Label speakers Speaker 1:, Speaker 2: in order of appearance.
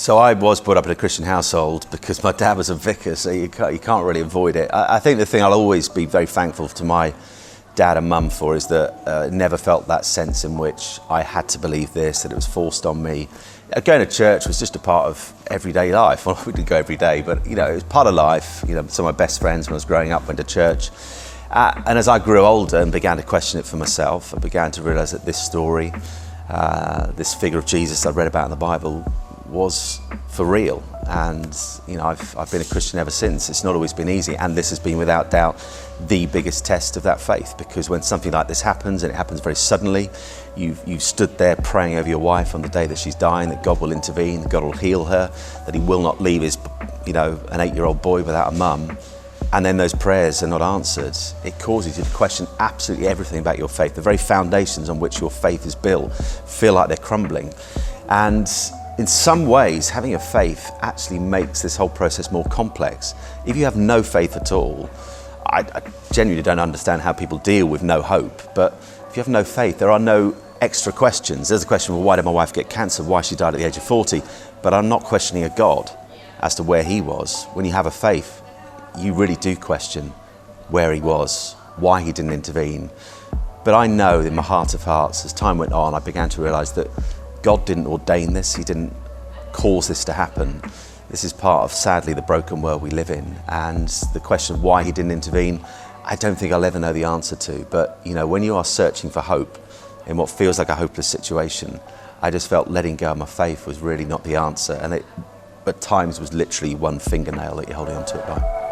Speaker 1: So I was brought up in a Christian household because my dad was a vicar, so you can't really avoid it. I think the thing I'll always be very thankful to my dad and mum for is that I never felt that sense in which I had to believe this, that it was forced on me. Going to church was just a part of everyday life. Well, we didn't go every day, but it was part of life. Some of my best friends when I was growing up went to church. And as I grew older and began to question it for myself, I began to realise that this story, this figure of Jesus I read about in the Bible, was for real. And I've been a Christian ever since. It's not always been easy, and this has been without doubt the biggest test of that faith, because when something like this happens, and it happens very suddenly, you've stood there praying over your wife on the day that she's dying, that God will intervene, that God will heal her, that he will not leave his an 8-year-old boy without a mum, and then those prayers are not answered. It causes you to question absolutely everything about your faith. The very foundations on which your faith is built feel like they're crumbling. And in some ways, having a faith actually makes this whole process more complex. If you have no faith at all, I genuinely don't understand how people deal with no hope. But if you have no faith, there are no extra questions. There's a question, well, why did my wife get cancer? Why she died at the age of 40? But I'm not questioning a God as to where he was. When you have a faith, you really do question where he was, why he didn't intervene. But I know in my heart of hearts, as time went on, I began to realise that God didn't ordain this, he didn't cause this to happen. This is part of, sadly, the broken world we live in. And the question of why he didn't intervene, I don't think I'll ever know the answer to. But when you are searching for hope in what feels like a hopeless situation, I just felt letting go of my faith was really not the answer. And it, at times, was literally one fingernail that you're holding onto it by.